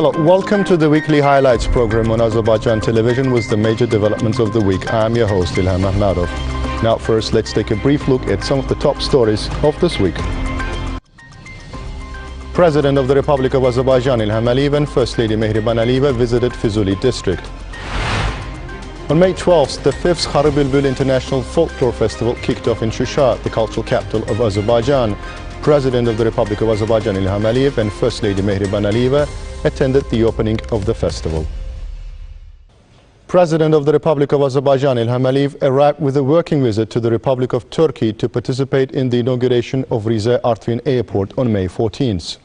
Hello, welcome to the weekly highlights program on Azərbaycan Television with the major developments of the week. I'm your host, Ilham Məmmədov. Now first, let's take a brief look at some of the top stories of this week. President of the Republic of Azerbaijan, Ilham Aliyev, and First Lady Mehriban Aliyeva visited Füzuli district. On May 12th, the 5th Xarı Bülbül International Folklore Festival kicked off in Shusha, the cultural capital of Azerbaijan. President of the Republic of Azerbaijan, Ilham Aliyev, and First Lady Mehriban Aliyeva attended the opening of the festival. President of the Republic of Azerbaijan, Ilham Aliyev, arrived with a working visit to the Republic of Turkey to participate in the inauguration of Rize Artvin Airport on May 14th.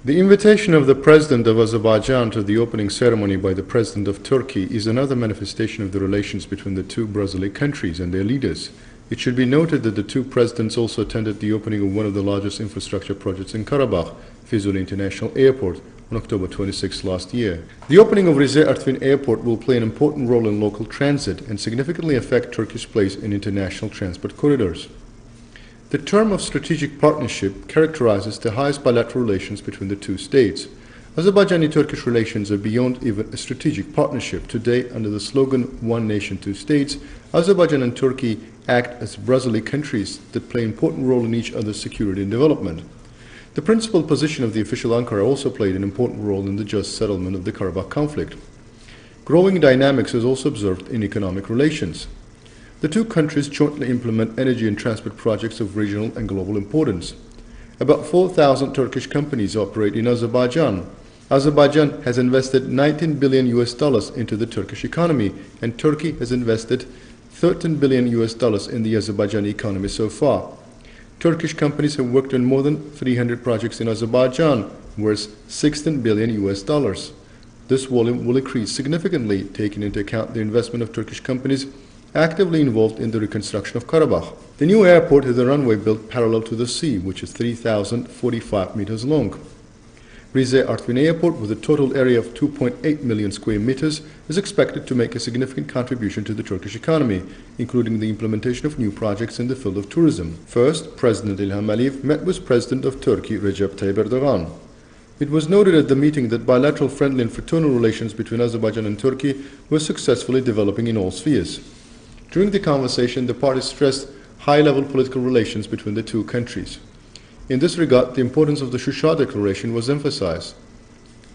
The invitation of the President of Azerbaijan to the opening ceremony by the President of Turkey is another manifestation of the relations between the two Brazilian countries and their leaders. It should be noted that the two presidents also attended the opening of one of the largest infrastructure projects in Karabakh, Füzuli International Airport, on October 26 last year. The opening of Rize Artvin Airport will play an important role in local transit and significantly affect Turkey's place in international transport corridors. The term of strategic partnership characterizes the highest bilateral relations between the two states. Azerbaijani-Turkish relations are beyond even a strategic partnership. Today, under the slogan One Nation, Two States, Azerbaijan and Turkey act as Brazilian countries that play an important role in each other's security and development. The principal position of the official Ankara also played an important role in the just settlement of the Karabakh conflict. Growing dynamics is also observed in economic relations. The two countries jointly implement energy and transport projects of regional and global importance. About 4,000 Turkish companies operate in Azerbaijan. Azerbaijan has invested $19 billion into the Turkish economy, and Turkey has invested $13 billion in the Azerbaijani economy so far. Turkish companies have worked on more than 300 projects in Azerbaijan, worth $16 billion. This volume will increase significantly, taking into account the investment of Turkish companies actively involved in the reconstruction of Karabakh. The new airport has a runway built parallel to the sea, which is 3,045 meters long. Rize Artvin Airport, with a total area of 2.8 million square meters, is expected to make a significant contribution to the Turkish economy, including the implementation of new projects in the field of tourism. First, President Ilham Aliyev met with President of Turkey, Recep Tayyip Erdogan. It was noted at the meeting that bilateral friendly and fraternal relations between Azerbaijan and Turkey were successfully developing in all spheres. During the conversation, the parties stressed high-level political relations between the two countries. In this regard, the importance of the Shusha Declaration was emphasized.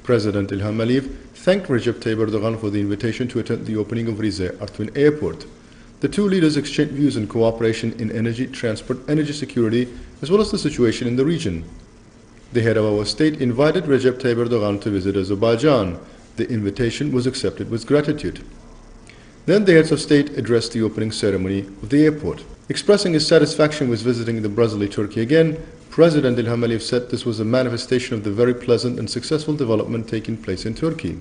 President Ilham Aliyev thanked Recep Tayyip Erdogan for the invitation to attend the opening of Rize Artvin Airport. The two leaders exchanged views on cooperation in energy, transport, energy security, as well as the situation in the region. The head of our state invited Recep Tayyip Erdogan to visit Azerbaijan. The invitation was accepted with gratitude. Then the heads of state addressed the opening ceremony of the airport. Expressing his satisfaction with visiting the Brazilian Turkey again, President Ilham Aliyev said this was a manifestation of the very pleasant and successful development taking place in Turkey.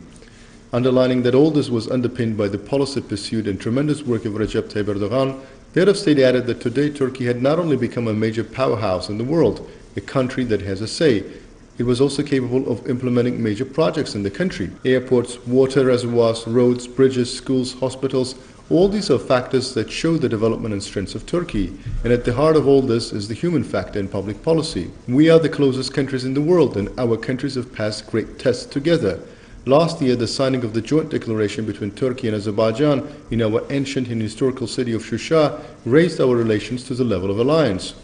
Underlining that all this was underpinned by the policy pursued and tremendous work of Recep Tayyip Erdogan, the head of state added that today Turkey had not only become a major powerhouse in the world, a country that has a say, it was also capable of implementing major projects in the country. Airports, water reservoirs, roads, bridges, schools, hospitals, all these are factors that show the development and strengths of Turkey. And at the heart of all this is the human factor in public policy. We are the closest countries in the world, and our countries have passed great tests together. Last year, the signing of the joint declaration between Turkey and Azerbaijan in our ancient and historical city of Shusha raised our relations to the level of alliance.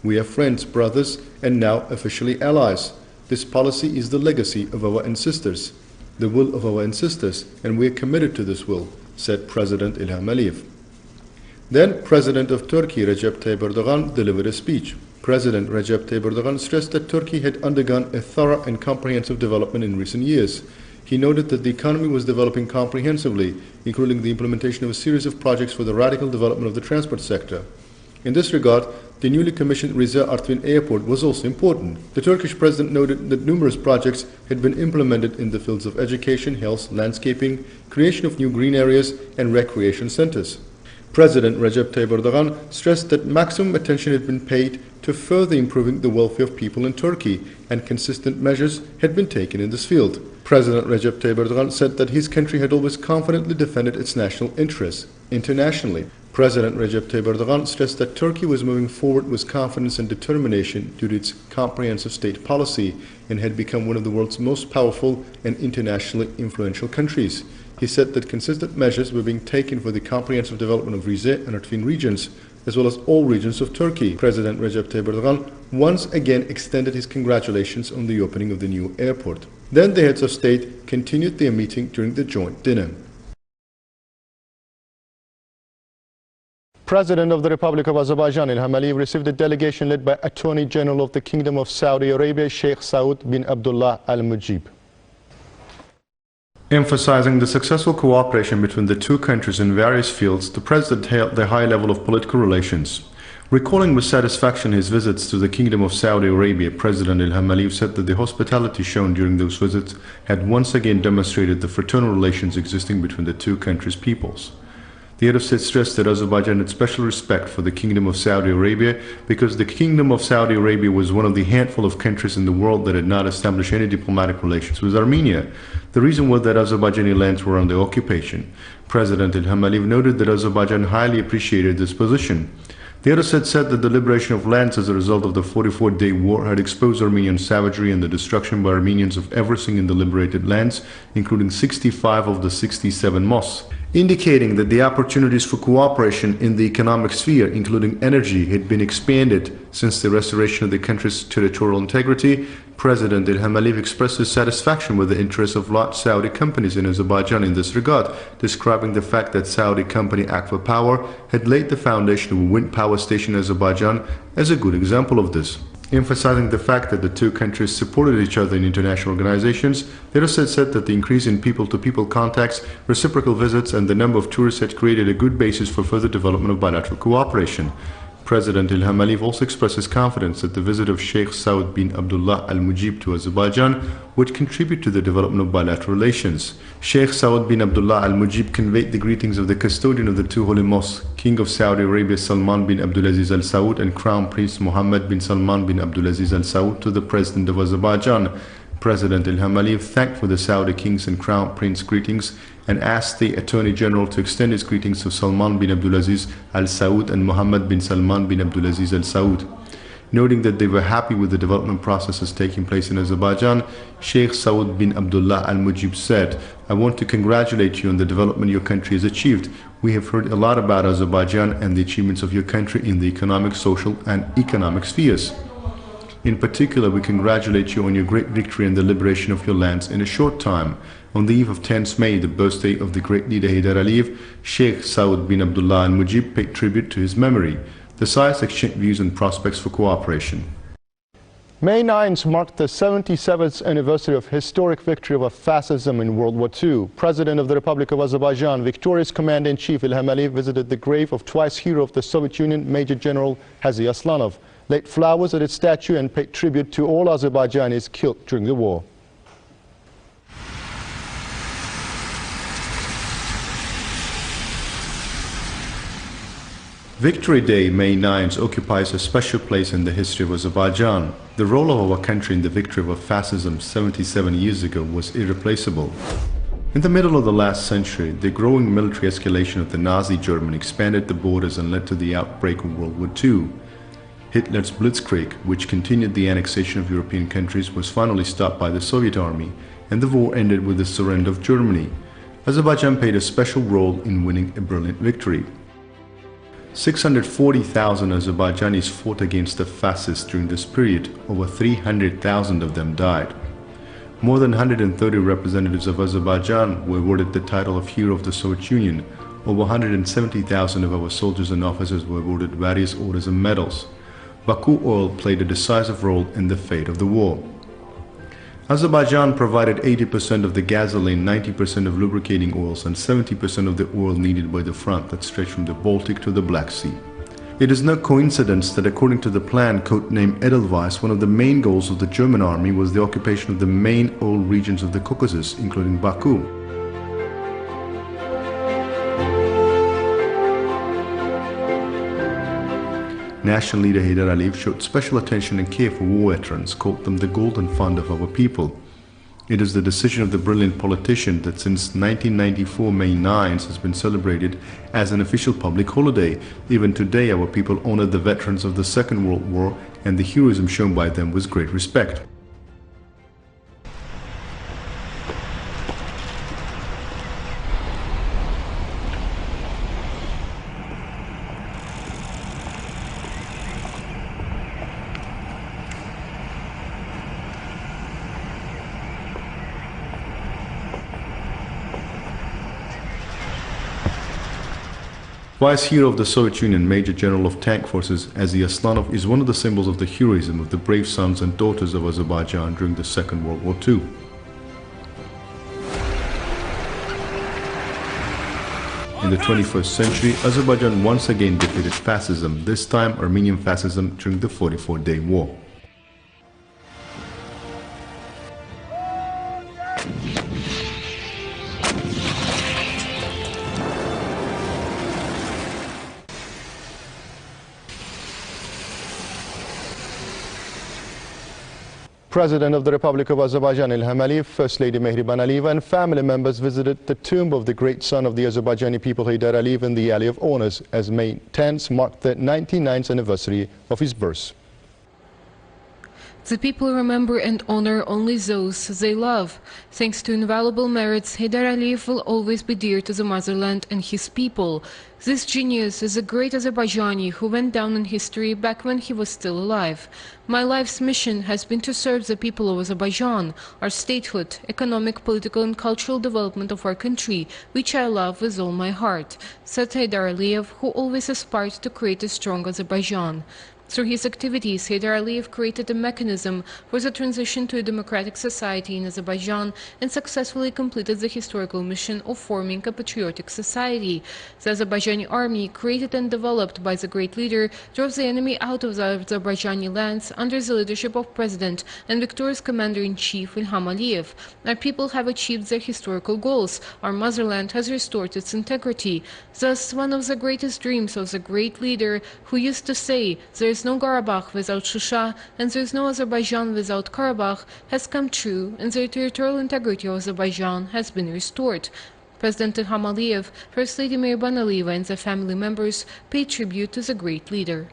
We are friends, brothers, and now officially allies. This policy is the legacy of our ancestors, the will of our ancestors, and we are committed to this will, said President Ilham Aliyev. Then, President of Turkey, Recep Tayyip Erdogan, delivered a speech. President Recep Tayyip Erdogan stressed that Turkey had undergone a thorough and comprehensive development in recent years. He noted that the economy was developing comprehensively, including the implementation of a series of projects for the radical development of the transport sector. In this regard, the newly commissioned Rize Artvin Airport was also important. The Turkish president noted that numerous projects had been implemented in the fields of education, health, landscaping, creation of new green areas, and recreation centers. President Recep Tayyip Erdogan stressed that maximum attention had been paid to further improving the welfare of people in Turkey, and consistent measures had been taken in this field. President Recep Tayyip Erdogan said that his country had always confidently defended its national interests internationally. President Recep Tayyip Erdogan stressed that Turkey was moving forward with confidence and determination due to its comprehensive state policy and had become one of the world's most powerful and internationally influential countries. He said that consistent measures were being taken for the comprehensive development of Rize and Artvin regions, as well as all regions of Turkey. President Recep Tayyip Erdogan once again extended his congratulations on the opening of the new airport. Then the heads of state continued their meeting during the joint dinner. President of the Republic of Azerbaijan, Ilham Aliyev, received a delegation led by Attorney General of the Kingdom of Saudi Arabia, Sheikh Saud bin Abdullah Al Mujib. Emphasizing the successful cooperation between the two countries in various fields, the President hailed the high level of political relations. Recalling with satisfaction his visits to the Kingdom of Saudi Arabia, President Ilham Aliyev said that the hospitality shown during those visits had once again demonstrated the fraternal relations existing between the two countries' peoples. The head of state stressed that Azerbaijan had special respect for the Kingdom of Saudi Arabia because the Kingdom of Saudi Arabia was one of the handful of countries in the world that had not established any diplomatic relations with Armenia. The reason was that Azerbaijani lands were under occupation. President Ilham Aliyev noted that Azerbaijan highly appreciated this position. The other said that the liberation of lands as a result of the 44-day war had exposed Armenian savagery and the destruction by Armenians of everything in the liberated lands, including 65 of the 67 mosques. Indicating that the opportunities for cooperation in the economic sphere, including energy, had been expanded since the restoration of the country's territorial integrity, President Ilham Aliyev expressed his satisfaction with the interests of large Saudi companies in Azerbaijan in this regard, describing the fact that Saudi company Akva Power had laid the foundation of a wind power station in Azerbaijan as a good example of this. Emphasizing the fact that the two countries supported each other in international organizations, the other said that the increase in people-to-people contacts, reciprocal visits, and the number of tourists had created a good basis for further development of bilateral cooperation. President Ilham Aliyev also expressed his confidence that the visit of Sheikh Saud bin Abdullah Al Mujib to Azerbaijan would contribute to the development of bilateral relations. Sheikh Saud bin Abdullah Al Mujib conveyed the greetings of the custodian of the two holy mosques, King of Saudi Arabia Salman bin Abdulaziz Al Saud and Crown Prince Mohammed bin Salman bin Abdulaziz Al Saud to the President of Azerbaijan. President Ilham Aliyev thanked for the Saudi King's and Crown Prince greetings and asked the Attorney General to extend his greetings to Salman bin Abdulaziz Al Saud and Mohammed bin Salman bin Abdulaziz Al Saud. Noting that they were happy with the development processes taking place in Azerbaijan, Sheikh Saud bin Abdullah Al Mujib said, "I want to congratulate you on the development your country has achieved. We have heard a lot about Azerbaijan and the achievements of your country in the economic, social and economic spheres. In particular, we congratulate you on your great victory and the liberation of your lands in a short time. On the eve of 10th May, the birthday of the great leader Heydar Aliyev, Sheikh Saud bin Abdullah Al Mujib paid tribute to his memory. The sides exchanged views and prospects for cooperation." May 9th marked the 77th anniversary of historic victory over fascism in World War II. President of the Republic of Azerbaijan, victorious Commander-in-Chief Ilham Aliyev visited the grave of twice hero of the Soviet Union, Major General Hazi Aslanov, laid flowers at its statue and paid tribute to all Azerbaijanis killed during the war. Victory Day, May 9th, occupies a special place in the history of Azerbaijan. The role of our country in the victory over fascism 77 years ago was irreplaceable. In the middle of the last century, the growing military escalation of the Nazi Germany expanded the borders and led to the outbreak of World War II. Hitler's Blitzkrieg, which continued the annexation of European countries, was finally stopped by the Soviet army, and the war ended with the surrender of Germany. Azerbaijan played a special role in winning a brilliant victory. 640,000 Azerbaijanis fought against the fascists during this period. Over 300,000 of them died. More than 130 representatives of Azerbaijan were awarded the title of Hero of the Soviet Union. Over 170,000 of our soldiers and officers were awarded various orders and medals. Baku oil played a decisive role in the fate of the war. Azerbaijan provided 80% of the gasoline, 90% of lubricating oils, and 70% of the oil needed by the front that stretched from the Baltic to the Black Sea. It is no coincidence that according to the plan codenamed Edelweiss, one of the main goals of the German army was the occupation of the main oil regions of the Caucasus, including Baku. National leader Heydar Aliyev showed special attention and care for war veterans, called them the golden fund of our people. It is the decision of the brilliant politician that since 1994 May 9th has been celebrated as an official public holiday. Even today our people honor the veterans of the Second World War and the heroism shown by them with great respect. Vice Hero of the Soviet Union, Major General of Tank Forces Azi Aslanov is one of the symbols of the heroism of the brave sons and daughters of Azerbaijan during the Second World War II. In the 21st century, Azerbaijan once again defeated fascism, this time Armenian fascism during the 44-day war. President of the Republic of Azerbaijan Ilham Aliyev, First Lady Mehriban Aliyeva and family members visited the tomb of the great son of the Azerbaijani people Heydar Aliyev in the Alley of Honors as May 10th marked the 99th anniversary of his birth. The people remember and honor only those they love. Thanks to invaluable merits, Heydar Aliyev will always be dear to the motherland and his people. This genius is a great Azerbaijani who went down in history back when he was still alive. My life's mission has been to serve the people of Azerbaijan, our statehood, economic, political and cultural development of our country, which I love with all my heart, said Heydar Aliyev, who always aspired to create a strong Azerbaijan. Through his activities, Heydar Aliyev created a mechanism for the transition to a democratic society in Azerbaijan and successfully completed the historical mission of forming a patriotic society. The Azerbaijani army, created and developed by the great leader, drove the enemy out of the Azerbaijani lands under the leadership of President and victorious Commander-in-Chief Ilham Aliyev. Our people have achieved their historical goals. Our motherland has restored its integrity. Thus, one of the greatest dreams of the great leader, who used to say, "There is no Karabakh without Shusha, and there is no Azerbaijan without Karabakh," has come true, and the territorial integrity of Azerbaijan has been restored. President Ilham Aliyev, First Lady Mehriban Aliyeva and their family members paid tribute to the great leader.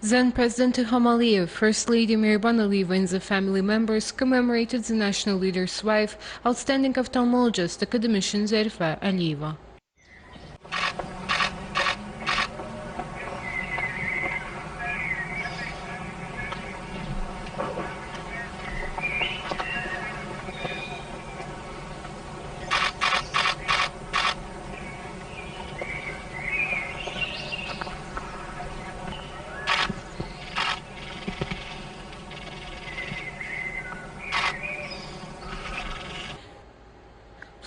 Then President İlham Aliyev, First Lady Mehriban Aliyeva and the family members commemorated the national leader's wife, outstanding ophthalmologist, academician Zərifə Aliyeva.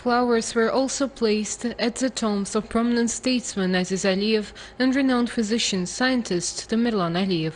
Flowers were also placed at the tombs of prominent statesmen Aziz Aliyev and renowned physician scientist Tamerlan Aliyev.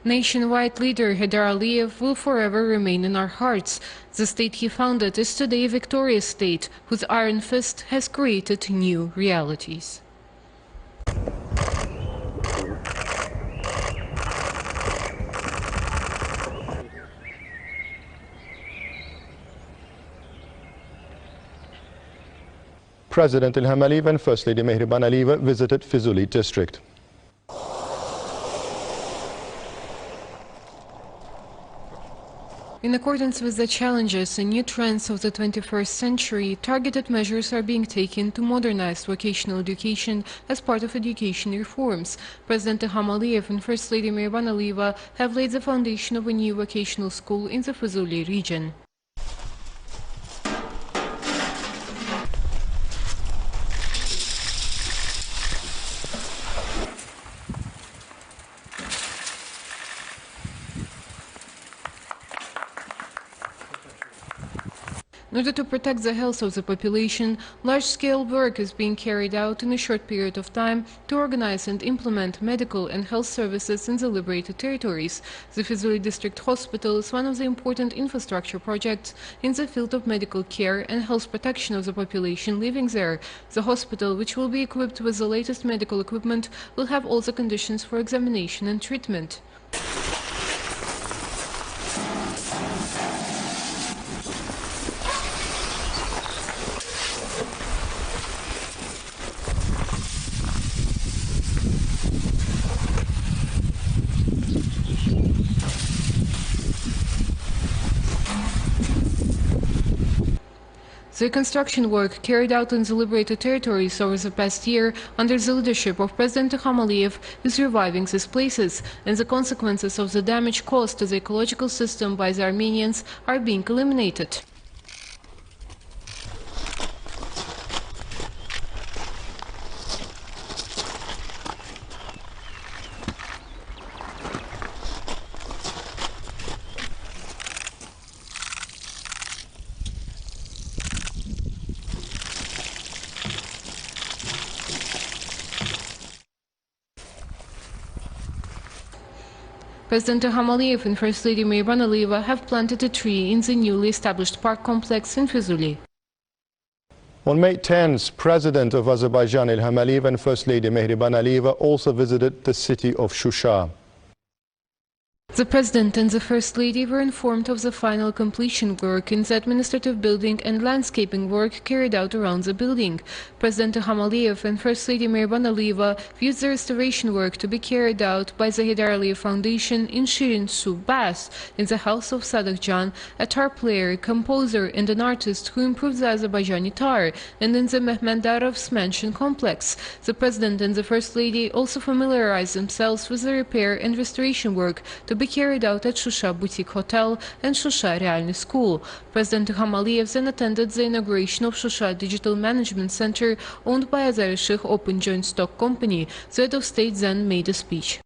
Nationwide leader Heydar Aliyev will forever remain in our hearts. The state he founded is today a victorious state whose iron fist has created new realities. President İlham Aliyev and First Lady Mehriban Aliyeva visited Füzuli district. In accordance with the challenges and new trends of the 21st century, targeted measures are being taken to modernize vocational education as part of education reforms. President İlham Aliyev and First Lady Mehriban Aliyeva have laid the foundation of a new vocational school in the Füzuli region. In order to protect the health of the population, large-scale work is being carried out in a short period of time to organize and implement medical and health services in the liberated territories. The Füzuli District Hospital is one of the important infrastructure projects in the field of medical care and health protection of the population living there. The hospital, which will be equipped with the latest medical equipment, will have all the conditions for examination and treatment. The construction work carried out in the liberated territories over the past year under the leadership of President İlham Aliyev is reviving these places, and the consequences of the damage caused to the ecological system by the Armenians are being eliminated. President İlham Aliyev and First Lady Mehriban Aliyeva have planted a tree in the newly established park complex in Füzuli. On May 10th, President of Azerbaijan İlham Aliyev and First Lady Mehriban Aliyeva also visited the city of Shusha. The President and the First Lady were informed of the final completion work in the administrative building and landscaping work carried out around the building. President İlham Aliyev and First Lady Mehriban Aliyeva viewed the restoration work to be carried out by the Heydar Aliyev Foundation in Shirin Su Bas, in the house of Sadık Can, a tar player, composer and an artist who improved the Azerbaijani tar, and in the Mehmendarov's mansion complex. The President and the First Lady also familiarized themselves with the repair and restoration work to be carried out at Shusha Boutique Hotel and Shusha Realny School. President İlham Aliyev then attended the inauguration of Shusha Digital Management Center, owned by Azerishikh Open Joint Stock Company. The head of state then made a speech.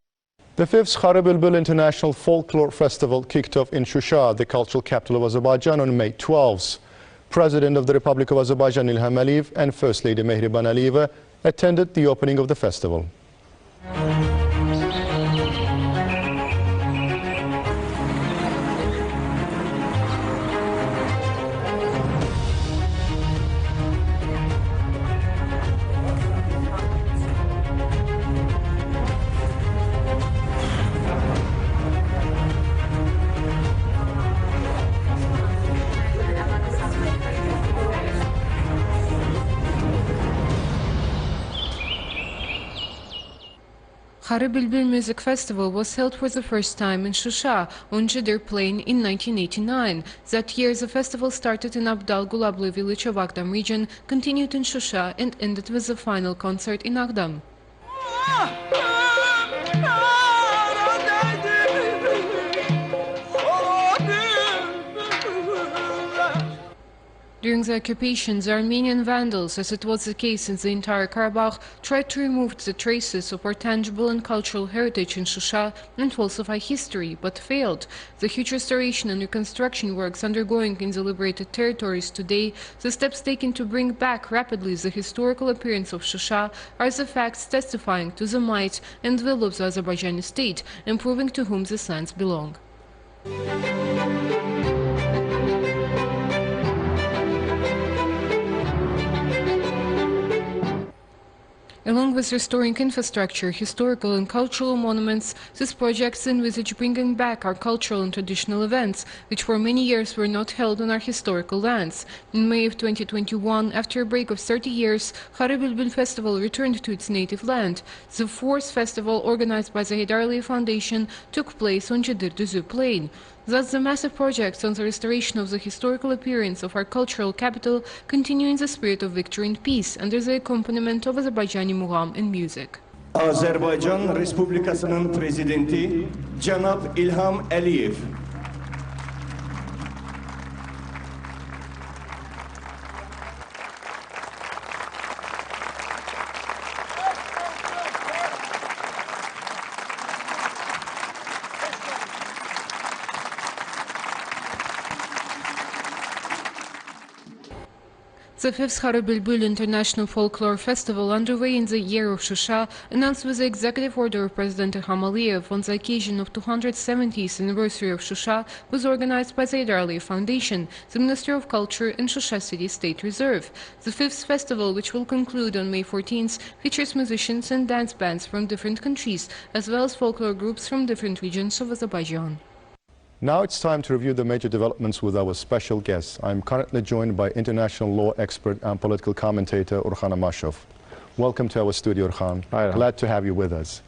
The 5th Xarı Bülbül International Folklore Festival kicked off in Shusha, the cultural capital of Azerbaijan, on May 12th. President of the Republic of Azerbaijan İlham Aliyev and First Lady Mehriban Aliyeva attended the opening of the festival. Xarı Bülbül Music Festival was held for the first time in Shusha on Jidr Plain in 1989. That year, the festival started in Abdal Gulablı village of Agdam region, continued in Shusha, and ended with the final concert in Agdam. During the occupation, the Armenian vandals, as it was the case in the entire Karabakh, tried to remove the traces of our tangible and cultural heritage in Shusha and falsify history, but failed. The huge restoration and reconstruction works undergoing in the liberated territories today, the steps taken to bring back rapidly the historical appearance of Shusha, are the facts testifying to the might and will of the Azerbaijani state, and proving to whom these lands belong. Along with restoring infrastructure, historical and cultural monuments, this project envisage bringing back our cultural and traditional events, which for many years were not held on our historical lands. In May of 2021, after a break of 30 years, Xarı Bülbül Festival returned to its native land. The fourth festival, organized by the Heydar Aliyev Foundation, took place on Jidr Plain. Thus, the massive projects on the restoration of the historical appearance of our cultural capital continue in the spirit of victory and peace, under the accompaniment of Azerbaijani muğam and music. Azərbaycan Respublikasının Prezidenti Cənab İlham Əliyev. The fifth Xarı Bülbül International Folklore Festival, underway in the year of Shusha, announced with the executive order of President İlham on the occasion of 270th anniversary of Shusha, was organized by the Heydar Aliyev Foundation, the Ministry of Culture, and Shusha City State Reserve. The fifth festival, which will conclude on May 14th, features musicians and dance bands from different countries, as well as folklore groups from different regions of Azerbaijan. Now it's time to review the major developments with our special guests. I'm currently joined by international law expert and political commentator Orhan Amashov. Welcome to our studio, Orhan. Hi, glad to have you with us.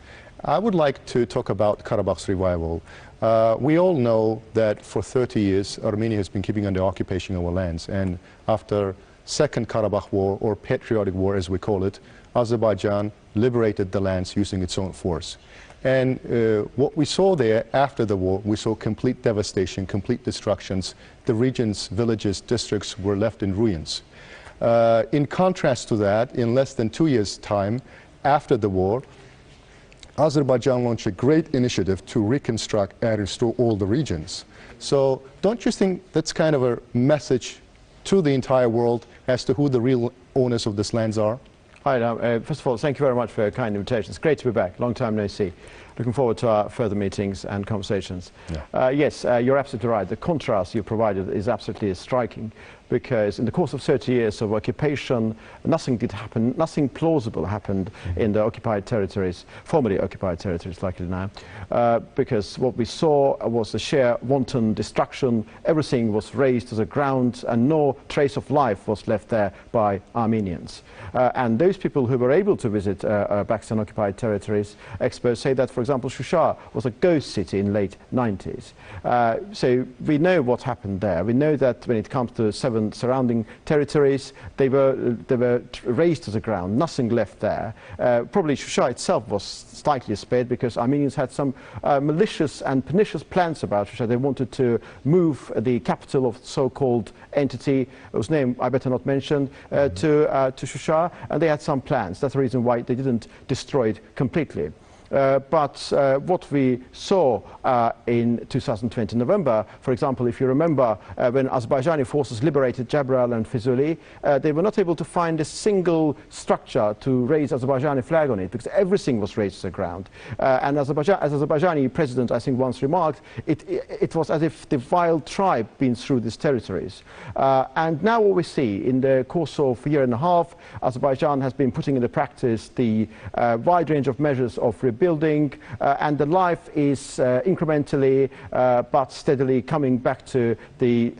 I would like to talk about Karabakh's revival. We all know that for 30 years Armenia has been keeping under occupation of our lands, and after Second Karabakh War, or Patriotic War as we call it, Azerbaijan liberated the lands using its own force. And what we saw there after the war, we saw complete devastation, complete destructions. The regions, villages, districts were left in ruins. In contrast to that, in less than 2 years' time after the war, Azerbaijan launched a great initiative to reconstruct and restore all the regions. So don't you think that's kind of a message to the entire world as to who the real owners of these lands are? Hi, first of all, thank you very much for your kind invitation. It's great to be back. Long time no see. Looking forward to our further meetings and conversations. Yeah. Yes, you're absolutely right. The contrast you provided is absolutely striking, because in the course of 30 years of occupation, nothing did happen, nothing plausible happened in the occupied territories, formerly occupied territories, likely now, because what we saw was the sheer wanton destruction. Everything was razed to the ground, and no trace of life was left there by Armenians. And those people who were able to visit Pakistan occupied territories, experts say that, for example, Shusha was a ghost city in late 90s. So we know what happened there. We know that when it comes to 7 surrounding territories, they were razed to the ground, nothing left there. Probably Shusha itself was slightly spared, because Armenians had some malicious and pernicious plans about Shusha. They wanted to move the capital of the so-called entity, whose name I better not mention, to Shusha, and they had some plans. That's the reason why they didn't destroy it completely. But what we saw in 2020 November, for example, if you remember, when Azerbaijani forces liberated Jabral and Fizuli, they were not able to find a single structure to raise Azerbaijani flag on it, because everything was razed to the ground. And as Azerbaijani president, I think, once remarked, it was as if the wild tribe been through these territories. And now what we see, in the course of a year and a half, Azerbaijan has been putting into practice the wide range of measures of rebuilding, and the life is incrementally but steadily coming back to the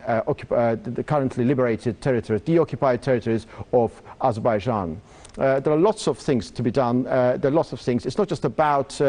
currently liberated territories, the occupied territories of Azerbaijan. there are lots of things to be done. There are lots of things. It's not just about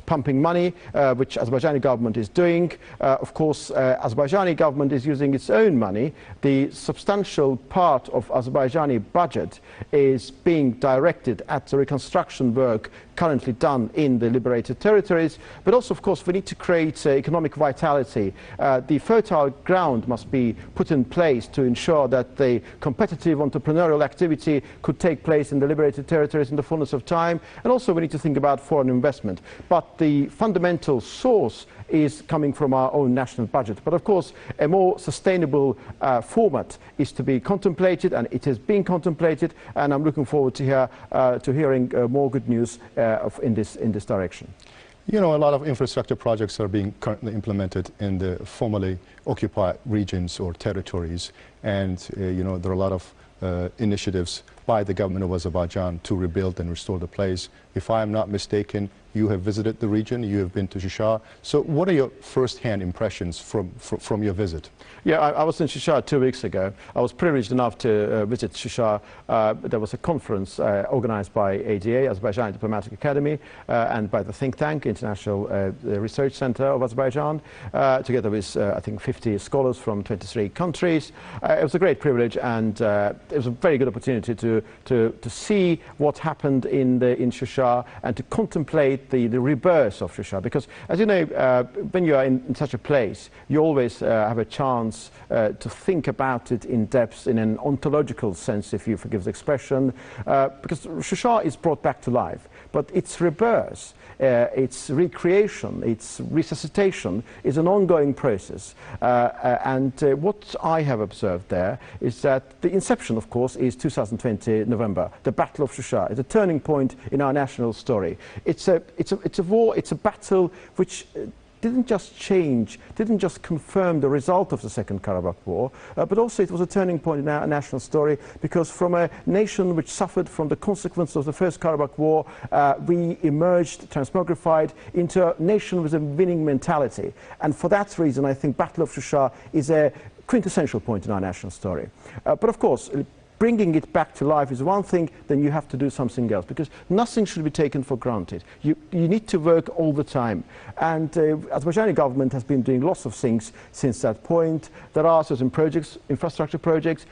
pumping money, which Azerbaijani government is doing. Of course, Azerbaijani government is using its own money. The substantial part of Azerbaijani budget is being directed at the reconstruction work currently done in the liberated territories, but also, of course, we need to create economic vitality. The fertile ground must be put in place to ensure that the competitive entrepreneurial activity could take place in the liberated territories in the fullness of time, and also we need to think about foreign investment. But the fundamental source is coming from our own national budget. But of course, a more sustainable format is to be contemplated, and it is being contemplated, and I'm looking forward to hearing more good news in this direction. You know, a lot of infrastructure projects are being currently implemented in the formerly occupied regions or territories, and you know, there are a lot of initiatives by the government of Azerbaijan to rebuild and restore the place. If I am not mistaken, you have visited the region, you have been to Shusha. So what are your first-hand impressions from your visit? Yeah, I was in Shusha 2 weeks ago. I was privileged enough to visit Shusha. There was a conference organized by ADA, Azerbaijan Diplomatic Academy, and by the think tank, International Research Center of Azerbaijan, together with, I think, 50 scholars from 23 countries. It was a great privilege, and it was a very good opportunity to see what happened in Shusha and to contemplate the rebirth of Shusha, because as you know, when you are in such a place, you always have a chance to think about it in depth, in an ontological sense, if you forgive the expression, because Shusha is brought back to life, but its rebirth, its recreation, its resuscitation is an ongoing process. And what I have observed there is that the inception, of course, is 2020 November, the Battle of Shusha. It's a turning point in our national story. It's a war, it's a battle which didn't just change, didn't just confirm the result of the Second Karabakh War, but also it was a turning point in our national story, because from a nation which suffered from the consequences of the First Karabakh War, we emerged, transmogrified into a nation with a winning mentality. And for that reason, I think Battle of Shusha is a quintessential point in our national story. But of course, bringing it back to life is one thing, then you have to do something else, because nothing should be taken for granted. You need to work all the time. And Azerbaijani government has been doing lots of things since that point. There are certain projects, infrastructure projects,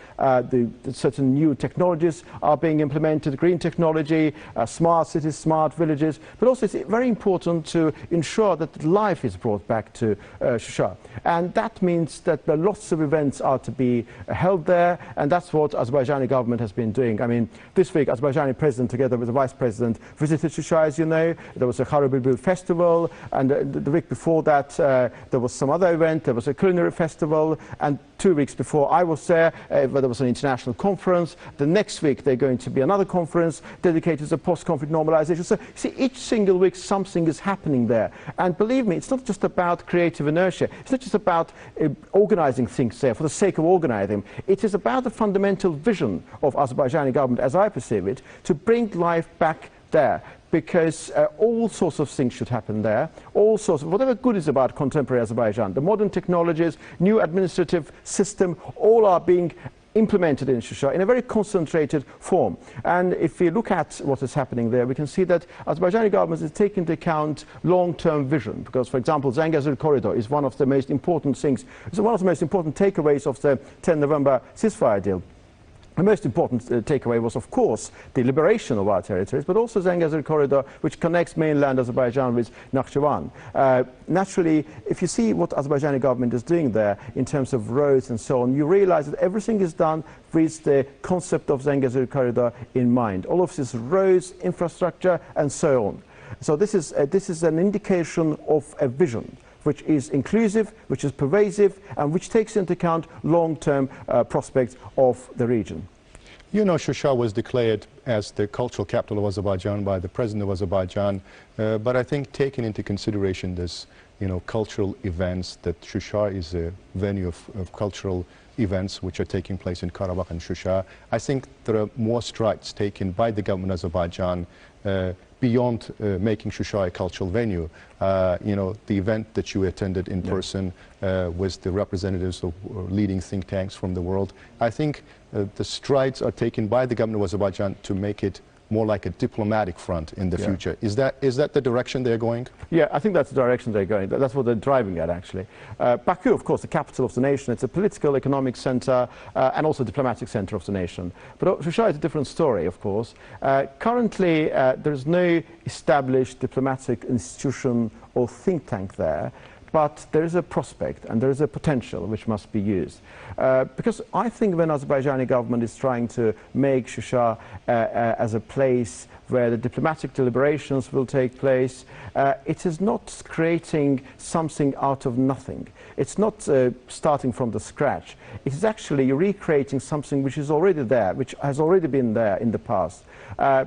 certain new technologies are being implemented, green technology, smart cities, smart villages, but also it's very important to ensure that life is brought back to Shusha. And that means that lots of events are to be held there, and that's what Azerbaijani government has been doing. I mean, this week, Azerbaijani president, together with the vice president, visited Shusha, as you know. There was a Kharabulbul festival, and the week before that, there was some other event. There was a culinary festival, and 2 weeks before I was there, there was an international conference. The next week, there's going to be another conference dedicated to post-conflict normalization. So, you see, each single week, something is happening there. And believe me, it's not just about creative inertia. It's not just about organizing things there for the sake of organizing. It is about the fundamental vision of Azerbaijani government, as I perceive it, to bring life back there, because all sorts of things should happen there, all sorts of, whatever good is about contemporary Azerbaijan, the modern technologies, new administrative system, all are being implemented in Shusha in a very concentrated form. And if we look at what is happening there, we can see that Azerbaijani government is taking into account long-term vision, because, for example, Zangezur corridor is one of the most important things, it's one of the most important takeaways of the 10 November ceasefire deal. The most important takeaway was, of course, the liberation of our territories, but also Zangezur corridor, which connects mainland Azerbaijan with Nakhchivan. Naturally, if you see what Azerbaijani government is doing there in terms of roads and so on, you realize that everything is done with the concept of Zangezur corridor in mind. All of this roads, infrastructure, and so on. So this is an indication of a vision which is inclusive, which is pervasive, and which takes into account long-term prospects of the region. You know, Shusha was declared as the cultural capital of Azerbaijan by the president of Azerbaijan, but I think taking into consideration this, you know, cultural events, that Shusha is a venue of cultural events which are taking place in Karabakh and Shusha, I think there are more strides taken by the government of Azerbaijan beyond making Shusha a cultural venue. You know, the event that you attended in person with the representatives of leading think tanks from the world, I think the strides are taken by the government of Azerbaijan to make it more like a diplomatic front in the future. Is that the direction they're going? Yeah, I think that's the direction they're going. That's what they're driving at, actually. Baku, of course, the capital of the nation. It's a political, economic center and also diplomatic center of the nation. But Shusha is a different story, of course. Currently, there is no established diplomatic institution or think tank there. But there is a prospect and there is a potential which must be used. Because I think when Azerbaijani government is trying to make Shusha as a place where the diplomatic deliberations will take place, it is not creating something out of nothing. It's not starting from the scratch. It is actually recreating something which is already there, which has already been there in the past.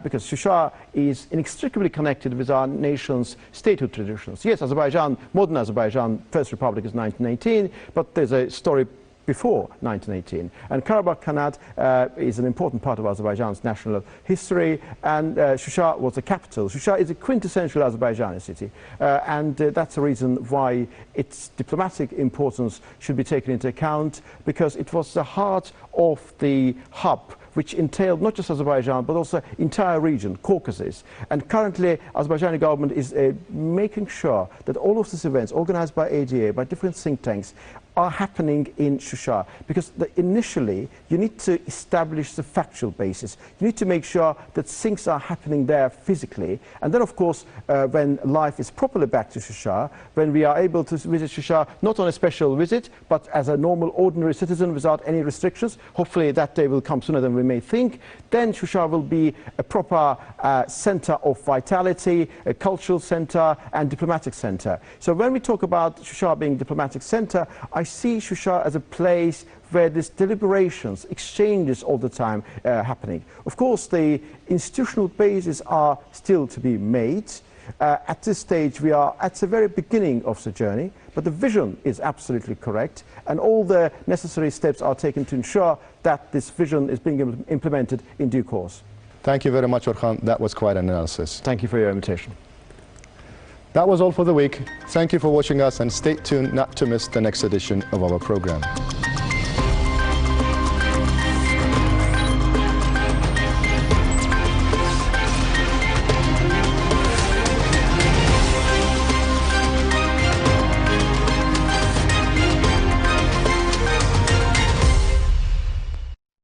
Because Shusha is inextricably connected with our nation's statehood traditions. Yes, Azerbaijan, modern Azerbaijan, First Republic is 1918, but there's a story before 1918. And Karabakh Khanate is an important part of Azerbaijan's national history, and Shusha was the capital. Shusha is a quintessential Azerbaijani city, and that's the reason why its diplomatic importance should be taken into account, because it was the heart of the hub which entailed not just Azerbaijan, but also entire region, Caucasus. And currently, Azerbaijani government is making sure that all of these events, organized by ADA, by different think tanks, are happening in Shusha, because initially you need to establish the factual basis. You need to make sure that things are happening there physically, and then of course when life is properly back to Shusha, when we are able to visit Shusha not on a special visit but as a normal ordinary citizen without any restrictions, hopefully that day will come sooner than we may think, then Shusha will be a proper center of vitality, a cultural center and diplomatic center. So when we talk about Shusha being diplomatic center, I see Shusha as a place where these deliberations, exchanges all the time happening. Of course, the institutional bases are still to be made. At this stage, we are at the very beginning of the journey, but the vision is absolutely correct, and all the necessary steps are taken to ensure that this vision is being implemented in due course. Thank you very much, Orhan. That was quite an analysis. Thank you for your invitation. That was all for the week. Thank you for watching us, and stay tuned not to miss the next edition of our program.